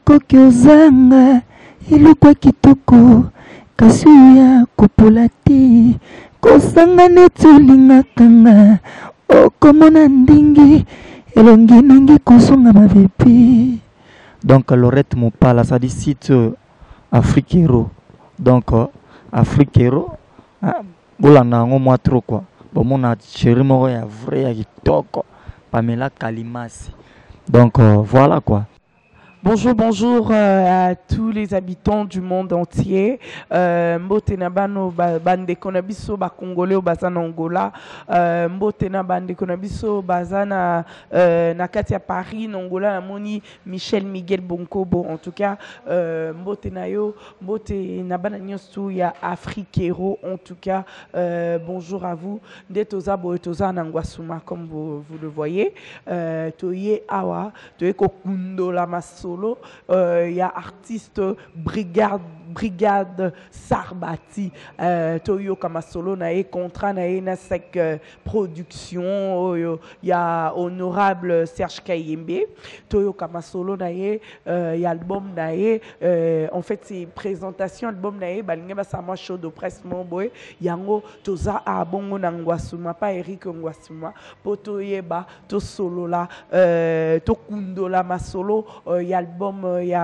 okoki ozanga ilukwa kitoko kasi ya kopola te kosanga neti olingakanga okomona ndenge elongi nangi kozonga mabebi. Donc Laurette Mopala, ça dit site Afriquero. Donc Afriquero, bolanda ngo moi trop quoi. Bon mon a chéri moko ya vrai ya kitoko. Pamela Kalimasi. Donc voilà quoi. Bonjour, bonjour à tous les habitants du monde entier. Mbotena bano bande konabiso ba congolais au bazana Angola. Mbotena bande konabiso bazana na katia Paris Angola na moni Michel Miguel Bonkobo. En tout cas, mbotena yo mbotena bana nyonso ya Afriquero. En tout cas, bonjour à vous. Ndetoza boetoza nangwasuma comme vous le voyez. Toye awa toye kokundo la maso. Il y a artiste Brigade Sarbati Toyo Kamasolo nae contrat nae na sec production. Il y a honorable Serge Kayembe Toyo Kamasolo nae il y a album nae en fait c'est présentation album nae balinga basama show de presse momboy yango toza a bongo na ngwasuma pa Eric Ngwasuma poto yeba to solo la to kundola masolo album, il y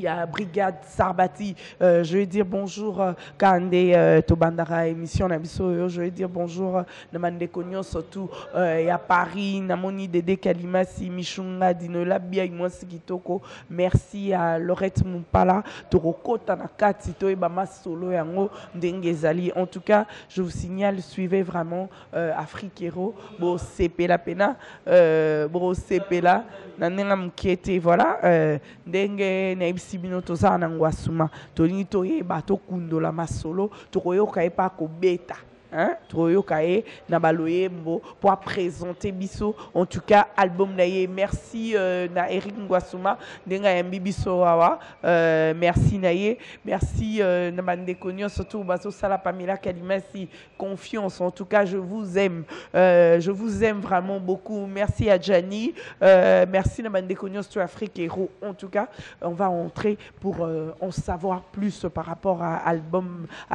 a Brigade Sarbati. Je vais dire bonjour Kande Tobandara émission Nabiso. Je vais dire bonjour Namande Konyo surtout. Il y a Paris, Namoni Dede Kalimasi, Michunga Dinola Bia Kitoko. Merci à Laurette Mupala, Toroko Tanakati, Toebama Solo Yango Dengezali. En tout cas, je vous signale, suivez vraiment Afriquero. Bo CP la pena, Bro CP la. Nanengam Kiete, voilà. Denge Sibino toza nangwasuma toni toye bato kundo la masolo toyo kaipa ko beta hein toyo kae na baloyembo pour présenter biso en tout cas album naye. Merci na Eric Ngwasuma denga yambi biso wawa merci naye, merci na bande konyo surtout baso sala Pamela Kalimasi confiance. En tout cas je vous aime vraiment beaucoup. Merci à Gianni, merci na bande konyo sur Afriquero. En tout cas on va entrer pour en savoir plus par rapport à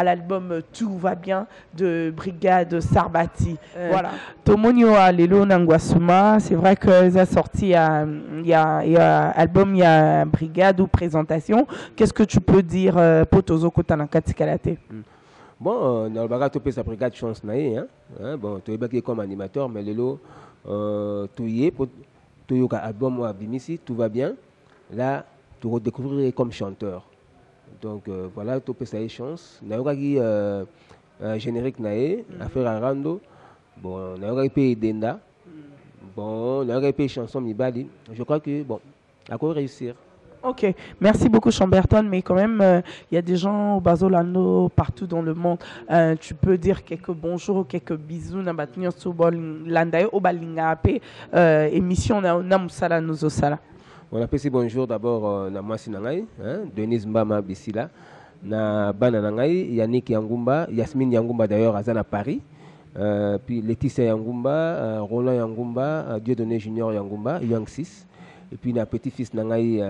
l'album Tout va bien de Brigade Sarbati. Voilà. Tomonio Alelo Nangwasuma, c'est vrai que ça sorti il y a album, il y a Brigade ou présentation. Qu'est-ce que tu peux dire pour Tozo Kotanakati Kalate? Bon, dans le bagage tu peux sa Brigade chance naïe hein. Bon, tu es comme animateur mais lelo tu y es pour tu album ou Bimisi, tout va bien. Là, tu redécouvrir comme chanteur. Donc voilà, tu peux sa chance. Nayoki générique nae affaire Arando. Bon, nayoki pe Denda. Bon, nayoki pe chanson Mibali. Je crois que bon, à quoi réussir. Ok, merci beaucoup Chamberton, mais quand même, il y a des gens au Bazolano partout dans le monde. Tu peux dire quelques bonjours, quelques bisous, nabatnyo sobol landayo obalingape émission na musala nuzosala. On appelle ces bonjour d'abord na Mwasi Nangai, Denise Mbama Bissila, na Bana Nangai, Yannick Yangumba, Yasmine Yangumba d'ailleurs à Paris, puis Laetitia Yangumba, Roland Yangumba, Dieudonné Junior Yangumba, Yang 6, et puis na petit-fils Nangai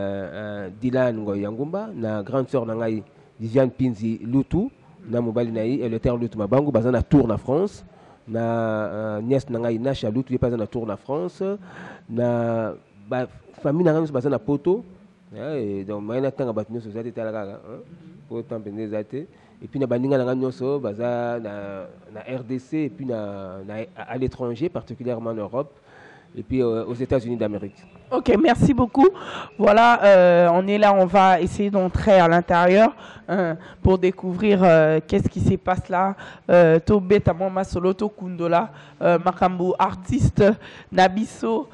Dylan Yangumba, na grande sœur Nangai Viviane Pinzi Lutu, na Mobali Naï, et le terre Lutu Mabangu, bazana tour na France, na nièce Nangai Nacha Lutu, il pas na tour na France, na famille n'a pas na poto donc maina tanga batno société talaga pour temps benezate et puis na baninga na nyonso baza na RDC et puis à l'étranger particulièrement en Europe et puis aux États-Unis d'Amérique. Ok, merci beaucoup. Voilà, on est là, on va essayer d'entrer à l'intérieur pour découvrir qu'est-ce qui se passe là. Tobé Tamama Soloto Kundola, Makambu artiste, Nabiso,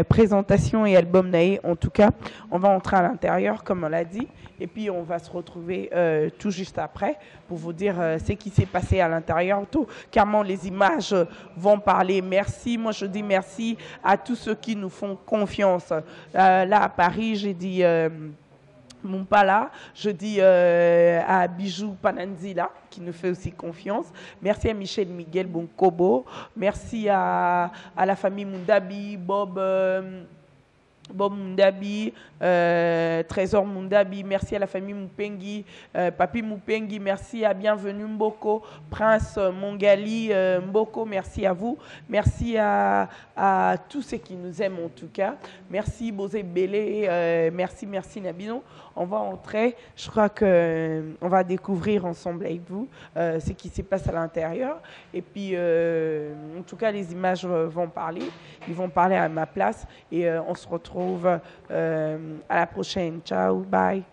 présentation et album Nae. En tout cas, on va entrer à l'intérieur, comme on l'a dit, et puis on va se retrouver tout juste après pour vous dire ce qui s'est passé à l'intérieur. Tout, carrément, les images vont parler. Merci, moi je dis merci à tous ceux qui nous font confiance. Là à Paris, j'ai dit Mumpala, je dis à Bijou Pananzila qui nous fait aussi confiance. Merci à Michel Miguel Bonkobo. Merci à la famille Mundabi, Bob. Bob Mundabi, Trésor Mundabi, merci à la famille Mupengi, Papi Mupengi, merci à Bienvenue Mboko, Prince Mongali Mboko, merci à vous, merci à tous ceux qui nous aiment en tout cas, merci Bosé Bélé, merci Nabino. On va entrer, je crois qu'on va découvrir ensemble avec vous ce qui se passe à l'intérieur. Et puis, en tout cas, les images vont parler. Ils vont parler à ma place. Et on se retrouve à la prochaine. Ciao, bye.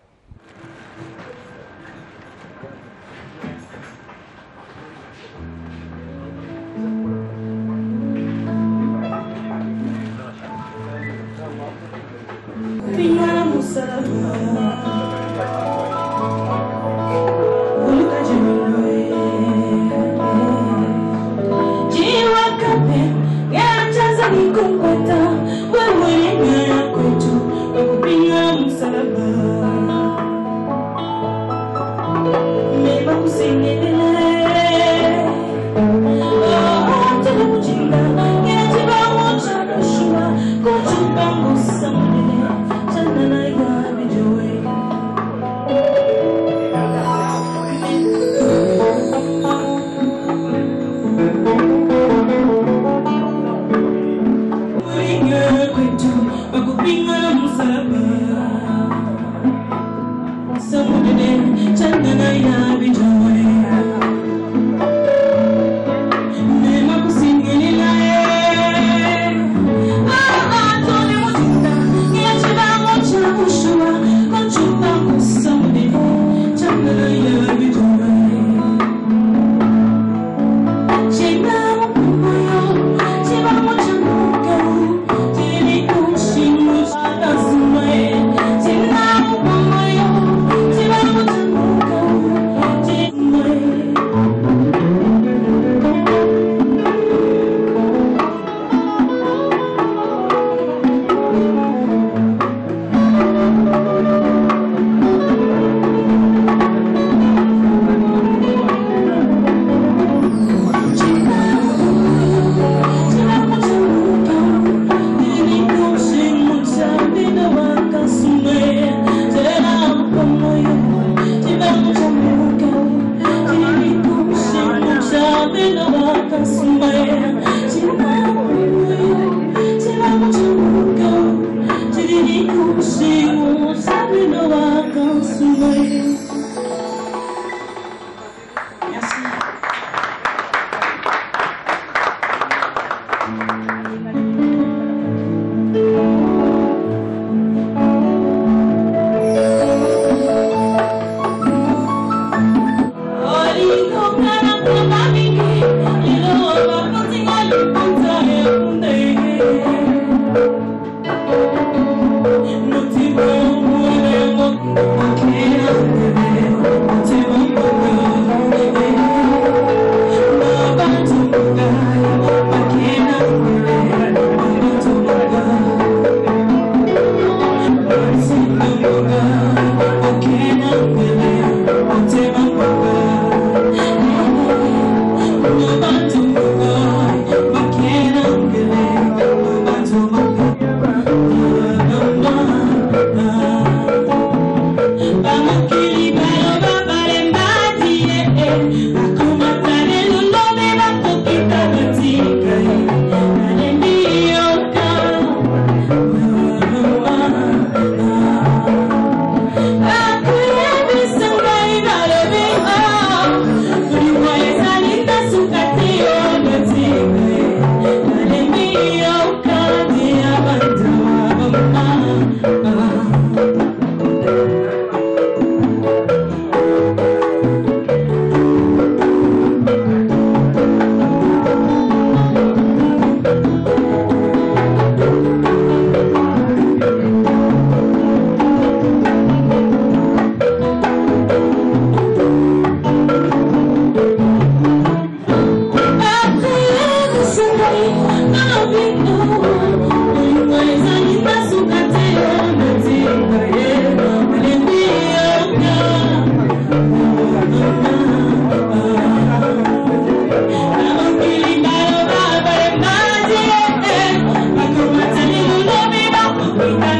We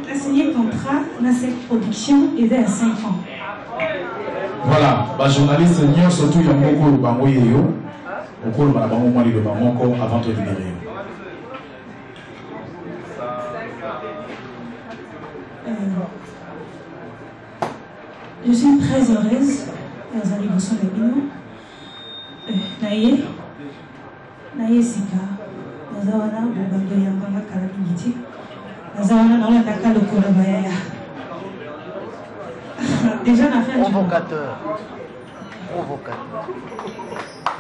La signé contrat dans cette production est à 5 ans. Voilà, les journalistes n'y surtout il y a beaucoup de bangoyéyo, beaucoup de bangoyéyo de bangoyéyo avant de libérer. Je suis très heureuse dans un livre sur le bino. Naye Sika, Nazawana, Bobando Yambanga Kalabiti, Nazawana dans la Taka de Kolabaya. Déjà, on a fait un provocateur.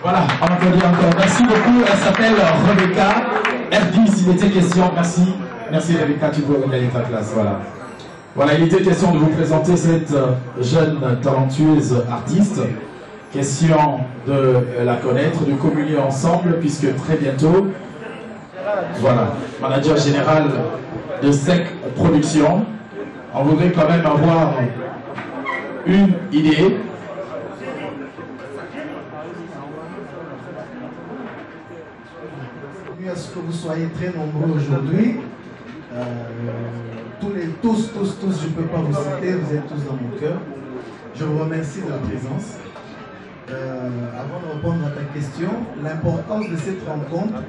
Voilà, on applaudit encore. Merci beaucoup. Elle s'appelle Rebecca R10. Il était question, merci. Merci Rebecca, tu peux regagner ta place. Voilà. Voilà, il était question de vous présenter cette jeune talentueuse artiste. Question de la connaître, de communier ensemble, puisque très bientôt, voilà, manager général de SEC Productions, on voudrait quand même avoir une idée. À ce que vous soyez très nombreux aujourd'hui. Tous, je ne peux pas vous citer, vous êtes tous dans mon cœur. Je vous remercie de la présence. Avant de répondre à ta question, l'importance de cette rencontre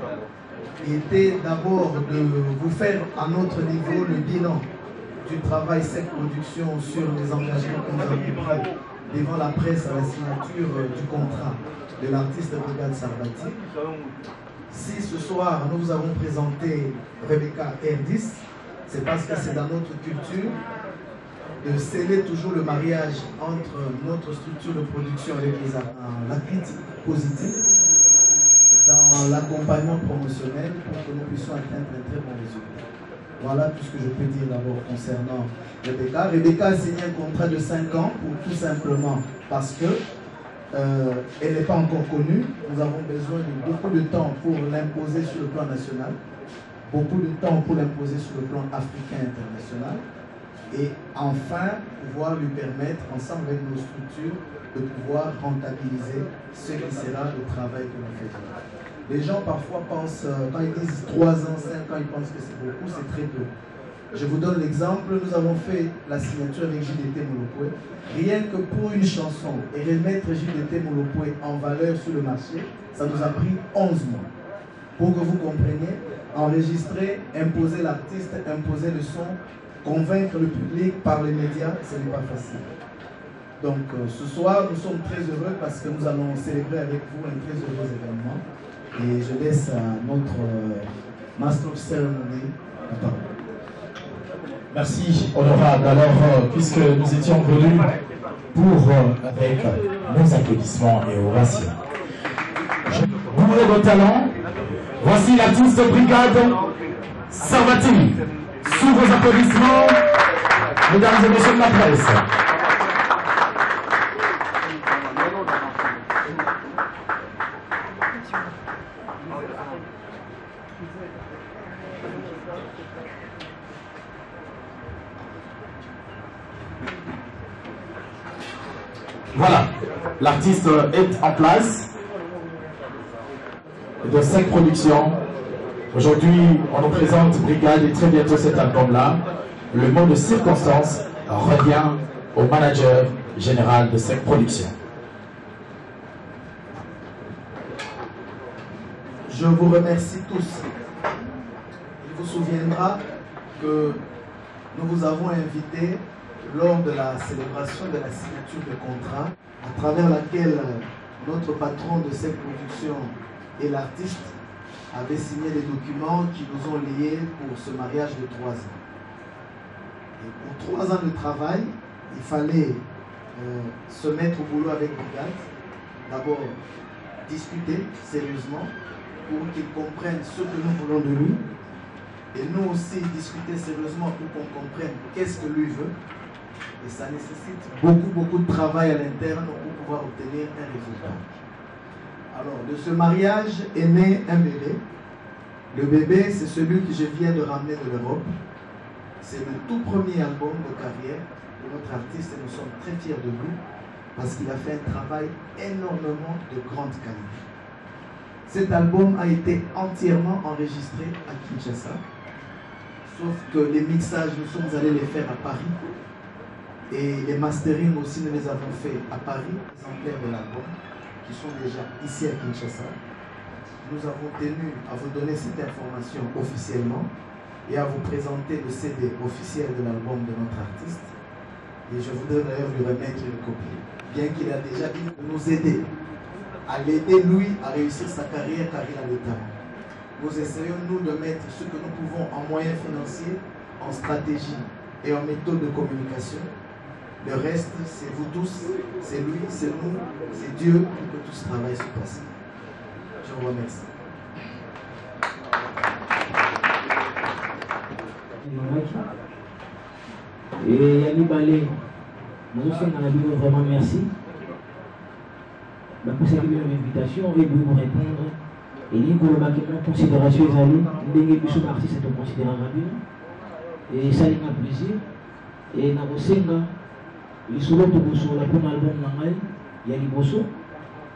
était d'abord de vous faire à notre niveau le bilan du travail SEC Production sur les engagements que nous avons pris devant la presse à la signature du contrat de l'artiste Brigade Sarbati. Si ce soir nous vous avons présenté Rebecca R10, c'est parce que c'est dans notre culture de sceller toujours le mariage entre notre structure de production avec la critique positive dans l'accompagnement promotionnel pour que nous puissions atteindre un très bon résultat. Voilà tout ce que je peux dire d'abord concernant Rebecca. Rebecca a signé un contrat de 5 ans pour tout simplement parce que elle n'est pas encore connue. Nous avons besoin de beaucoup de temps pour l'imposer sur le plan national, beaucoup de temps pour l'imposer sur le plan africain international, et enfin pouvoir lui permettre, ensemble avec nos structures, de pouvoir rentabiliser ce qui sera le travail que nous faisons. Les gens parfois pensent, quand ils disent 3 ans, 5 ans, ils pensent que c'est beaucoup, c'est très peu. Je vous donne l'exemple, nous avons fait la signature avec JDT Molopoué. Rien que pour une chanson et remettre JDT Molopoué en valeur sur le marché, ça nous a pris 11 mois. Pour que vous compreniez, enregistrer, imposer l'artiste, imposer le son, convaincre le public par les médias, ce n'est pas facile. Donc ce soir, nous sommes très heureux parce que nous allons célébrer avec vous un très heureux événement. Et je laisse à notre Master of Ceremony la parole. Merci, honorable. Alors, puisque nous étions venus pour, avec nos applaudissements et ovations, bourré vos talents, voici l'artiste brigade Sarvati. Sous vos applaudissements, mesdames et messieurs de la presse. Voilà, l'artiste est en place de 5 productions. Aujourd'hui, on nous présente Brigade et très bientôt cet album-là. Le mot de circonstance revient au manager général de 5 productions. Je vous remercie tous. Il vous souviendra que nous vous avons invité lors de la célébration de la signature de contrat, à travers laquelle notre patron de cette production et l'artiste avaient signé des documents qui nous ont liés pour ce mariage de 3 ans. Et pour 3 ans de travail, il fallait se mettre au boulot avec Brigade. D'abord, discuter sérieusement pour qu'il comprenne ce que nous voulons de lui. Et nous aussi discuter sérieusement pour qu'on comprenne qu'est-ce que lui veut. Et ça nécessite beaucoup de travail à l'interne pour pouvoir obtenir un résultat. Alors, de ce mariage est né un bébé. Le bébé, c'est celui que je viens de ramener de l'Europe. C'est le tout premier album de carrière de notre artiste et nous sommes très fiers de lui parce qu'il a fait un travail énormément de grande qualité. Cet album a été entièrement enregistré à Kinshasa, sauf que les mixages, nous sommes allés les faire à Paris. Et les mastering aussi, nous les avons fait à Paris, les exemplaires de l'album, qui sont déjà ici à Kinshasa. Nous avons tenu à vous donner cette information officiellement et à vous présenter le CD officiel de l'album de notre artiste. Et je voudrais d'ailleurs lui remettre une copie, bien qu'il a déjà dit de nous aider, à l'aider lui à réussir sa carrière car il a le talent. Nous essayons nous de mettre ce que nous pouvons en moyens financiers, en stratégie et en méthode de communication. Le reste, c'est vous tous, c'est lui, c'est nous, c'est Dieu pour que tout ce travail se passe. Je vous remercie. Et Yanni Balé, nous sommes vraiment merci. Pour cette invitation, et vous répondre. Et il y a une considération, les amis, nous sommes artistes de considération. Et ça, il y a un plaisir. Et nous avons les solos de Bosso, la première album Nangai, il y a les Bosso,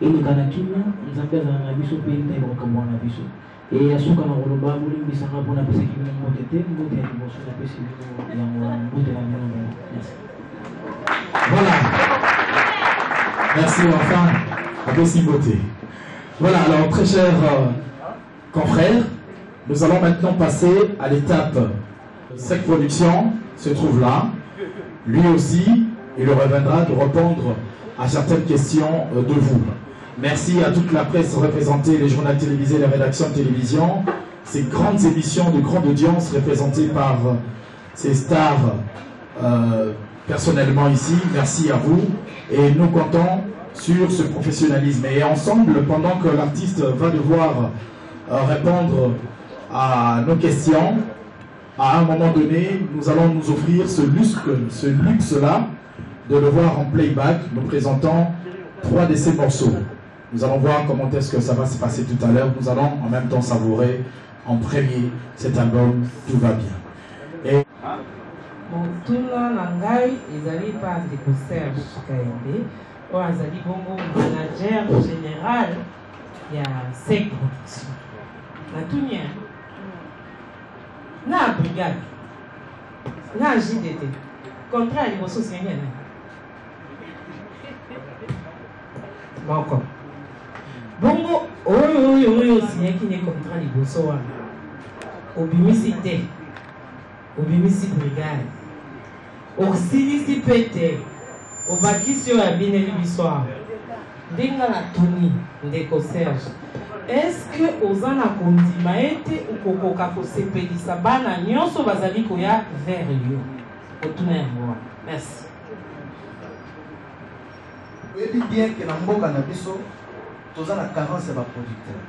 et les Kanakina, nous avons un abisso pays, nous avons un abisso. Et à ce qu'on a roloba, vous voulez que pour la personne qui vient de monter, nous avons un Bosso, la personne qui vient de monter la maison. Merci. Voilà. Merci enfin, avec si beauté. Voilà, alors très chers confrères, nous allons maintenant passer à l'étape. Cette production se trouve là. Lui aussi, il reviendra de répondre à certaines questions de vous. Merci à toute la presse représentée, les journaux télévisés, les rédactions de télévision, ces grandes émissions de grande audience représentées par ces stars personnellement ici. Merci à vous et nous comptons sur ce professionnalisme. Et ensemble, pendant que l'artiste va devoir répondre à nos questions, à un moment donné, nous allons nous offrir ce luxe-là de le voir en playback, nous présentant 3 de ces morceaux. Nous allons voir comment est-ce que ça va se passer tout à l'heure. Nous allons en même temps savourer en premier cet album Tout va bien. Et Tuna Nangai, ils allaient pas des concerts KMB, ou ils allaient bongo manager général il y a 5 productions. La Tounia, la brigade, la JDT, contrat à l'immotion sénienne. Bon, encore. Bongo, oui, signé qui n'est contrat à l'immotion. Obimicité, Obimicité brigade. Oxilisi pete, obaki sur la bineli bissoir. Denga la Tony, ndeko Serge. Est-ce que ozana kondima ete ukokoka kosepelisa bana nyonso bazali koya vers yo? Otuna yango. Merci. Vous voyez bien que dans mboka na biso, toza na carence ya ba producteur.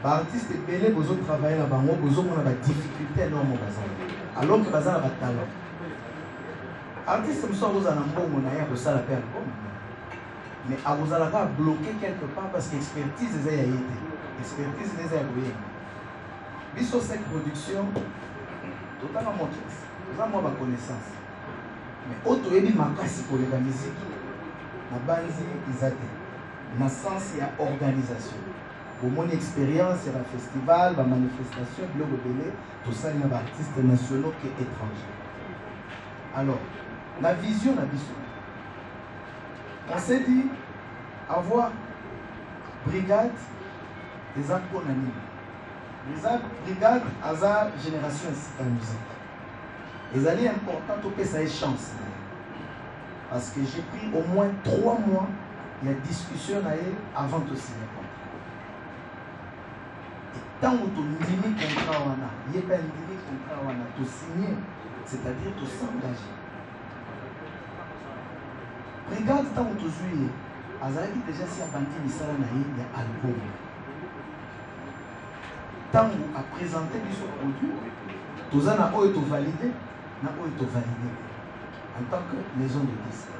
Ba artiste belé bozo travailler na bango, bozo mona ba difficulté énorme bazali. Alors que bazala ba talent. Artiste mosusu akozala na mbongo na ye akosala mpe album mais akozalaka bloqué quelque part parce que expertise eza ya ye te, expertise eza ya koyenga. Biso sec production totanga motrice toza mwa baconnaissance mais oyo toyebi makasi koleka miziki na banzi eza te na sens ya organisation. Bomoni expérience ya bafestival bamanifestation biloko ebele tosali na baartistes nationaux ke étrangers. Alors la vision n'a pas. On s'est dit avoir brigade des actes unanimes. Les brigades à la génération de la musique. Les années importantes que ça ait chance. Parce que j'ai pris au moins 3 mois il y a discussion avant de signer le contrat. Et tant que tu dis contrat, il n'y a pas un contrat, tu signes, c'est-à-dire tu s'engager. Brigade tant que tu joues, Azali déjà si abandi misala na ye ya album. Tant à présenter ce produit, tous en a oyo to validé, na oyo to validé en tant que maison de disque.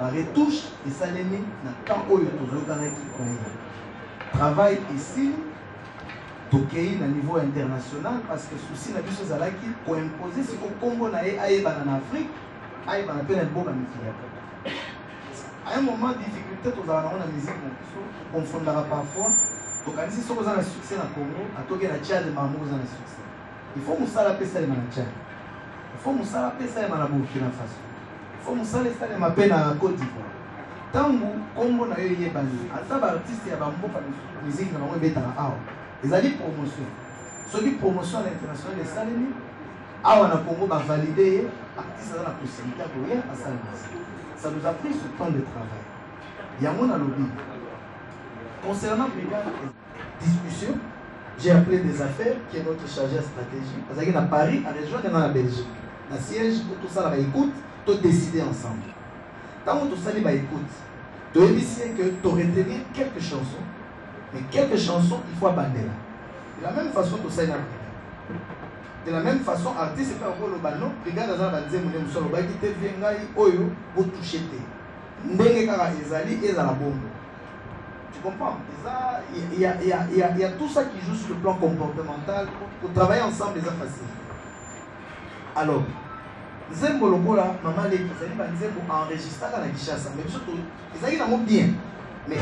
La retouche et saléné na tant oyo to zokana qui croyait. Travail ici, tokei na niveau international parce que souci na biso zalaki ko imposer si au Congo na ye aye en Afrique, aye bana pe na boka mifia. À un moment de difficulté, nous avons la musique, on confondra parfois. Donc, si nous avons un succès dans le Congo, à Togo, la Tchad, nous avons un succès. Il faut que nous sachions que c'est le Tchad. Il faut que nous sachions que c'est le Burkina Faso. Il faut que nous sachions que c'est le Côte d'Ivoire. Tant que le Congo n'a eu des artistes qui ont fait musique, nous avons fait des ils ont dit promotion. Ceux qui promotion à l'international, les salés, on a Congo va valider, artistes ont la possibilité de rien à ça. Ça nous a pris ce temps de travail. Il y a mon lobby. Concernant brigade discussion, j'ai appelé des affaires qui est notre chargé de stratégie. Parce qu'il y a Paris, à région et dans la Belgique. La siège, tout ça, là, écoute, tout décider ensemble. Tant que tout ça, là, écoute, tu as essayé que tu retenir quelques chansons, mais quelques chansons, il faut abandonner. De la même façon, tout ça, il y a de la même façon, artiste fait encore le ballon, brigade dans la deuxième année, nous avons dit que oyo pour toucher te. Ndenge kara ezali et la bombe. Tu comprends? Il y a tout ça qui joue sur le plan comportemental pour travailler ensemble, les facile. Alors, Zembo Lobola, maman les Kizali, Zembo enregistré dans la Kishasa, mais surtout, ils ont bien. Mais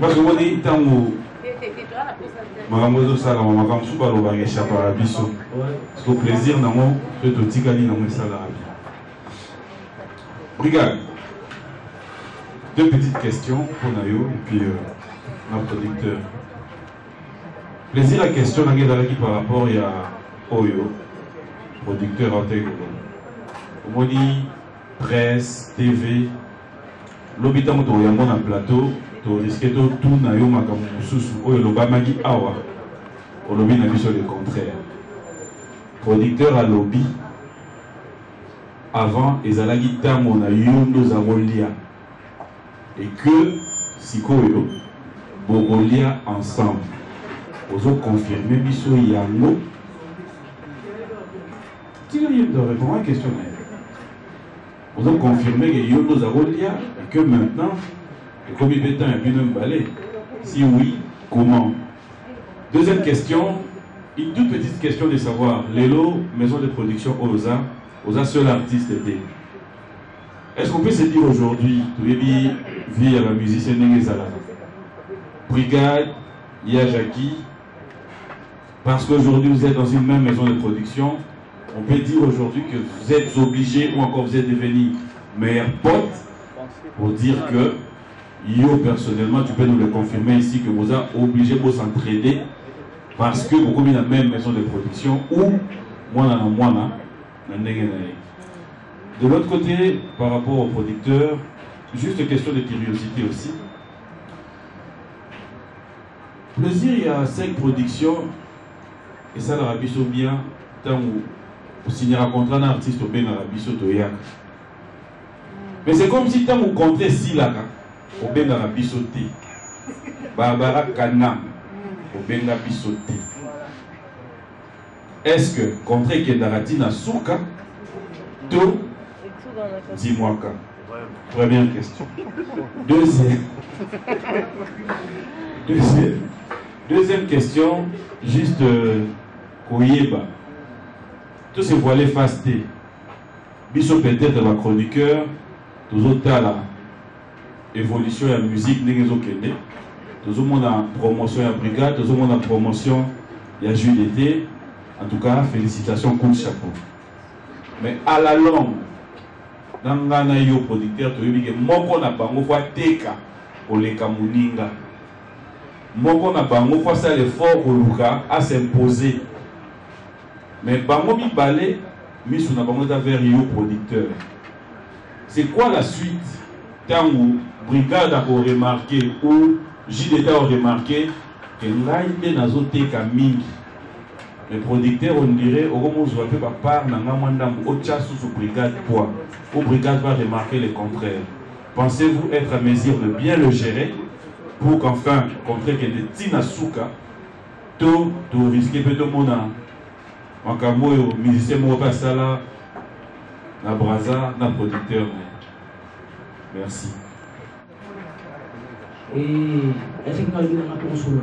parce que moi dit tant où Maramozo sala makambo suba lo ba échapper à biso. Parce que plaisir nango que to tikali nango sala. Brigade. Deux petites questions pour Nayo et puis notre producteur. Plaisir la question qui par rapport à Oyo, producteur en Tegolo. Moni, presse, TV, l'hôpital de Yamon en plateau, tu risques de tout Nayo Makamususu, Oyo Lobamagi Awa, au lobby n'a sur le contraire. Producteur à lobby, avant, ils allaient guitar mon Ayondo Zamolia. Et que, si Koyo, Bogolia ensemble. Vous avez confirmé Bisso Yango. Tu viens de répondre à la question. Vous avez confirmé que Yondo Zagolia et que maintenant, comme il est un bien balai. Si oui, comment? Deuxième question, une toute petite question de savoir. Lélo, maison de production Oza seul artiste était. Est-ce qu'on peut se dire aujourd'hui, tu veux dire, vie à la musicienne Nézala, Brigade, Yajaki, parce qu'aujourd'hui vous êtes dans une même maison de production, on peut dire aujourd'hui que vous êtes obligé ou encore vous êtes devenu meilleur pote pour dire que yo personnellement, tu peux nous le confirmer ici que vous êtes obligé de s'entraider parce que vous avez la même maison de production ou moi. De l'autre côté, par rapport aux producteurs, juste une question de curiosité aussi. Plaisir, il y a 5 productions et ça dans la biso bien tant où vous signez un contrat d'un artiste au bien dans la biso toyak. Mais c'est comme si tant vous comptez si là au bien dans la biso té. Barbara Kanam au bien dans la biso té. Est-ce que contre Kendaratina Souka tout dis-moi quand. Première question. Deuxième question, juste Koyeba. Tous ces voilés fastés. Biso peut-être la chroniqueur, tous autres la évolution de la musique, tous le monde en promotion à brigade, tous le monde en promotion il y a juillet d'été. En tout cas, félicitations, coup de chapeau. Mais à la longue, dans le producteur, tu as dit que moko na bango fois teka oleka muninga. Moko na bango fois ça l'effort oluka à s'imposer. Mais bango mi balé, mi suna bango ta vers yo producteur. C'est quoi la suite? Tant où brigade a remarqué ou JDT a remarqué que l'aïe nazo teka mingi. Les producteurs, on dirait, au moment où je vais part, au sous brigade poids. Au brigade va remarquer le contraire. Pensez-vous être à mesure de bien le gérer pour qu'enfin, contre que des Tina Souka, tout risquer peut-être mon en camo, musicien, mon repas là, la brasa, la producteur. Merci. Et est-ce que nous avons un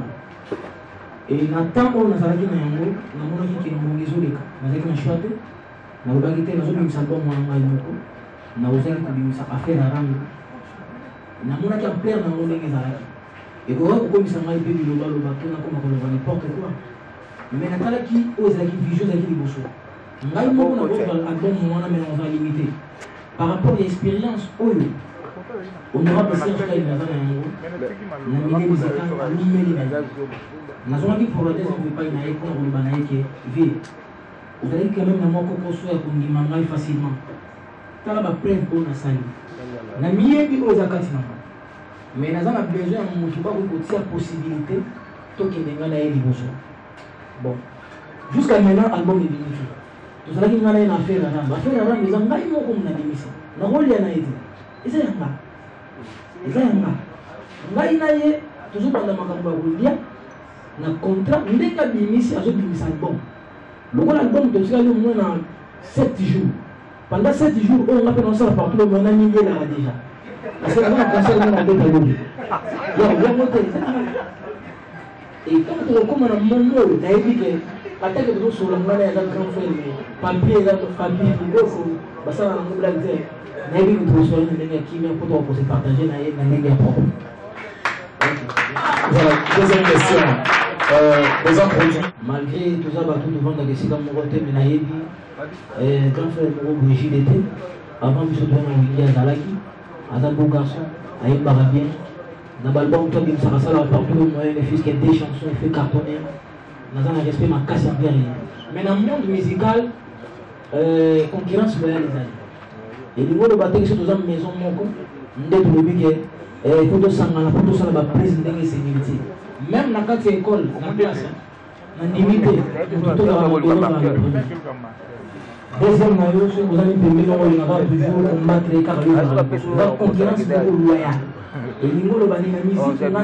et natang on a salaki na yango na mona ki na ngezoleka na zaki na shwate na ubagite na zobi msabo mwana moko na uzali kubimisa affaire arango na mona ki en plein na ngone ngezalaki et ko komisa ngai pe biloba loba to na koma ko n'importe quoi mais natala ki ozaki vision zaki liboso ngai moko na ko album mwana mais on va limiter par rapport à l'expérience oyo on aura passé à faire na yango na milieu musical à numeli na zona qui pour la deuxième fois il n'a pas pour le banaï qui vit vous allez quand même na moko ko so ya kungima ngai facilement tala ba preuve on a sali na miyebi ozakati na mais na zana besoin mutu ba ko tia possibilité to ke denga na yeli boso bon jusqu'à maintenant album est fini tout ça qui ngana na affaire na les ngai moko mna dimisa na roli na été et c'est yanga ngai na ye toujours pendant makambo ya na contrat ndeka bimisi azobimisa album lokola album totikali au moins 7 jours pendant 7 jours on a fait un concert partout le monde a mis là déjà parce que on a concert on a d'autres albums et quand on commence à momo d'ailleurs que attaque de sur la mona ya grand frère papier là papier faut basa na ngula nze na hivi kutoshana ndenge ya kimya kwa se partager na yeye na ndenge ya propre. Voilà, deuxième question. Aux produits. Malgré tout ça, tout devant la question de mon côté, mais quand frère mon Brigitte était, avant de se donner à William Zalaki, à un beau garçon, à un barabien, dans l'album, toi qui me sera ça, partout le moyen, les fils qui ont des chansons, il fait cartonner, dans un respect, ma casse à bien rien. Mais dans le monde musical, concurrence loyale les années. Et le monde de bataille, c'est dans une maison, on est pour le big, et pour tout ça, on a pour tout ça, on a président et sécurité. Même dans quatre écoles, en classe, on a limité, tout le monde a deuxième maillot, vous avez permis de combattre les carrières. La concurrence est loyale. Et le niveau de la musique, on a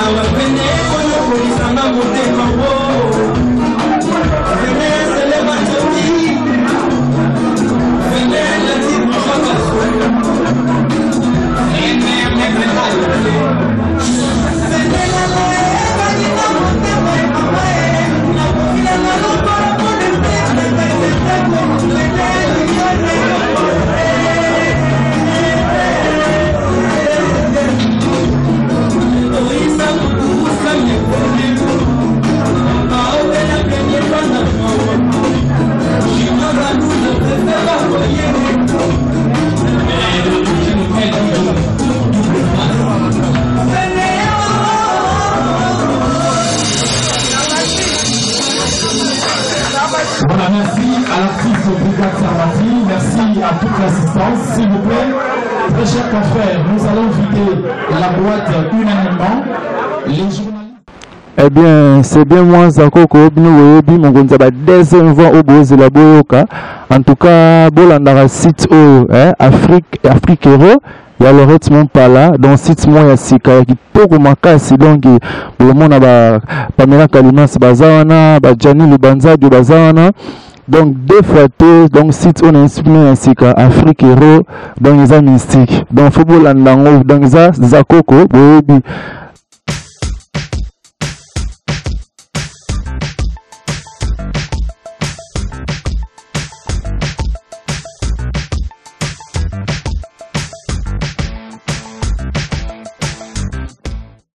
Our plaît. Très chers confrères, nous allons vider la boîte unanimement. Les journalistes. Eh bien, c'est bien moi, Zakoko, nous mon gonzaba deuxième fois au Boz la Boyoka. En tout cas, Bolandara site au Afrique Hero. Il y a le rythme pas là. Donc, site moi, il y a Sika qui toko makasi. Donc, le monde a Pamela Kalimas Bazawana, Bajani Lubanza du Bazawana. Donc, deux fois tout, donc, site on a inspiré ainsi qu'à Afrique Hero, donc, ils ont mystique. Donc, football en langue, donc, ils ont Zakoko, Boyobi.